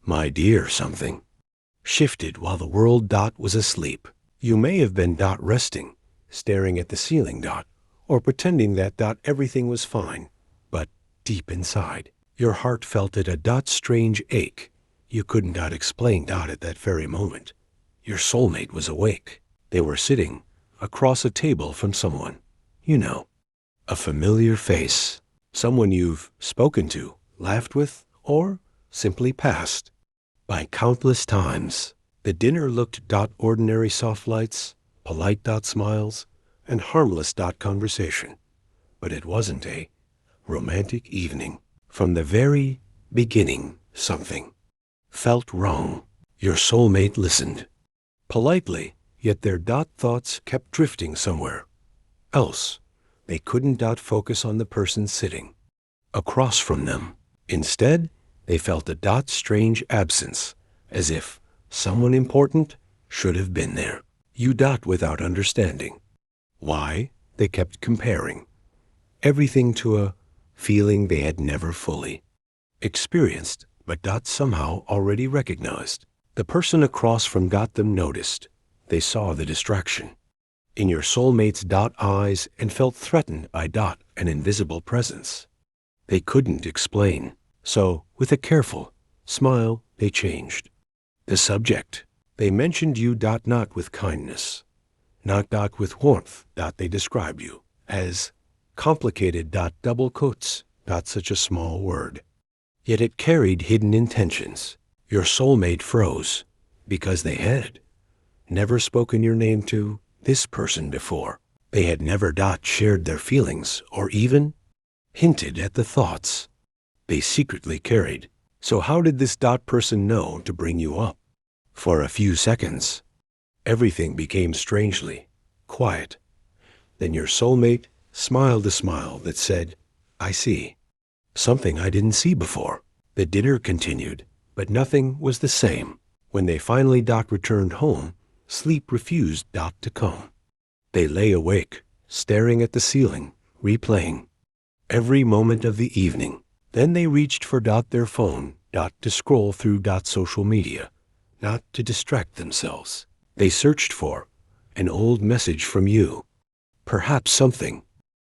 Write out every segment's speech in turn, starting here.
my dear something, shifted while the world dot was asleep. You may have been dot resting, staring at the ceiling dot, or pretending that dot everything was fine. But deep inside, your heart felt it a dot strange ache. You couldn't dot explain dot at that very moment. Your soulmate was awake. They were sitting across a table from someone, you know, a familiar face, someone you've spoken to, laughed with, or simply passed by countless times. The dinner looked dot ordinary soft lights, polite dot smiles, and harmless dot conversation. But it wasn't a romantic evening. From the very beginning, something felt wrong. Your soulmate listened politely, yet their dot thoughts kept drifting somewhere else. They couldn't dot focus on the person sitting across from them. Instead, they felt a dot strange absence, as if someone important should have been there. You dot without understanding why. They kept comparing everything to a feeling they had never fully experienced, but dot somehow already recognized. The person across from got them noticed. They saw the distraction in your soulmate's dot eyes and felt threatened by dot an invisible presence. They couldn't explain, so with a careful smile they changed the subject. They mentioned you dot not with kindness, not dot with warmth dot. They described you as complicated dot double quotes dot such a small word. Yet it carried hidden intentions. Your soulmate froze because they had never spoken your name to this person before. They had never dot shared their feelings or even hinted at the thoughts they secretly carried. So how did this dot person know to bring you up? For a few seconds, everything became strangely quiet. Then your soulmate smiled a smile that said, I see something I didn't see before. The dinner continued, but nothing was the same. When they finally dot returned home, sleep refused dot to come. They lay awake, staring at the ceiling, replaying every moment of the evening. Then they reached for dot their phone dot to scroll through dot social media, not to distract themselves. They searched for an old message from you, perhaps something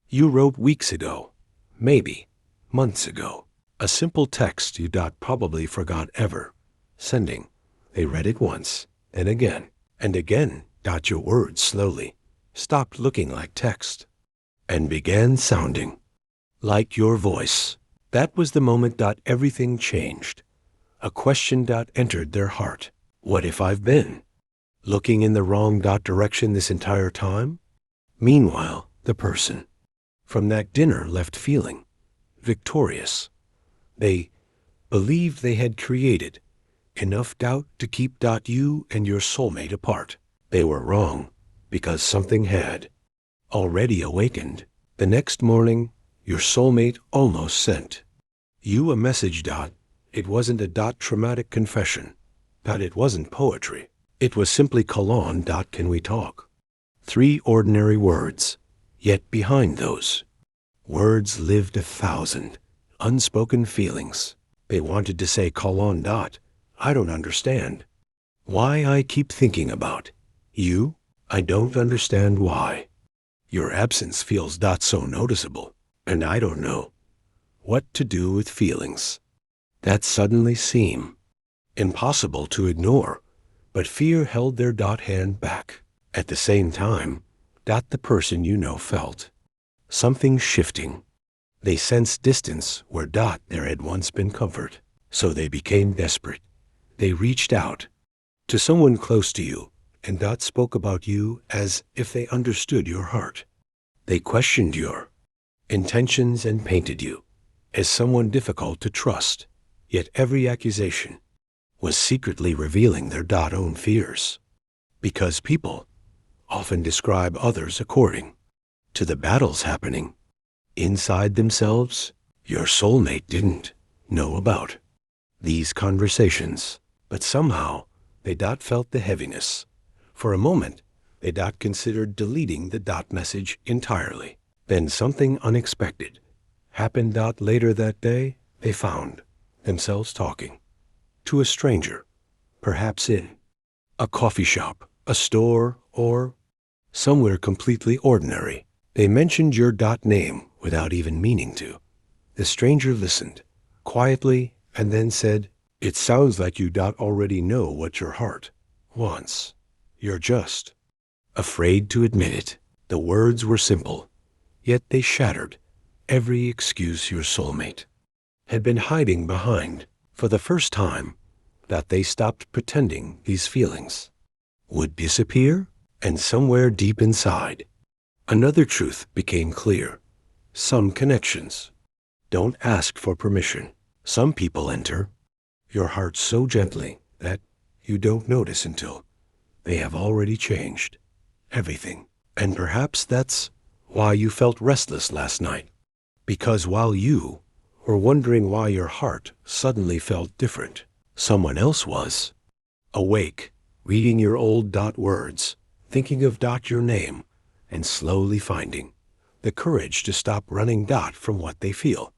you wrote weeks ago, maybe months ago. A simple text you dot probably forgot ever sending. They read it once, and again dot your words slowly stopped looking like text and began sounding like your voice. That was the moment dot everything changed. A question dot entered their heart. What if I've been looking in the wrong dot direction this entire time? Meanwhile, the person from that dinner left feeling victorious. They believed they had created enough doubt to keep dot you and your soulmate apart. They were wrong, because something had already awakened. The next morning, your soulmate almost sent you a message dot. It wasn't a dot traumatic confession dot. It wasn't poetry. It was simply colon dot can we talk. 3 ordinary words, yet behind those words lived 1,000 unspoken feelings. They wanted to say colon dot, I don't understand why I keep thinking about you. I don't understand why your absence feels dot so noticeable, and I don't know what to do with feelings that suddenly seem impossible to ignore. But fear held their dot hand back. At the same time, dot the person you know felt something shifting. They sensed distance where dot there had once been comfort. So they became desperate. They reached out to someone close to you, and dot spoke about you as if they understood your heart. They questioned your intentions and painted you as someone difficult to trust. Yet every accusation was secretly revealing their dot own fears. Because people often describe others according to the battles happening inside themselves. Your soulmate didn't know about these conversations, but somehow they dot felt the heaviness. For a moment, they dot considered deleting the dot message entirely. Then something unexpected happened dot later that day. They found themselves talking to a stranger, perhaps in a coffee shop, a store, or somewhere completely ordinary. They mentioned your name without even meaning to. The stranger listened quietly and then said, "It sounds like you already know what your heart wants. You're just afraid to admit it." The words were simple, yet they shattered every excuse your soulmate had been hiding behind. For the first time, that they stopped pretending these feelings would disappear, and somewhere deep inside, another truth became clear. Some connections don't ask for permission. Some people enter your heart so gently that you don't notice until they have already changed everything. And perhaps that's why you felt restless last night. Because while you were wondering why your heart suddenly felt different, someone else was awake, reading your old words, thinking of your name, and slowly finding the courage to stop running from what they feel.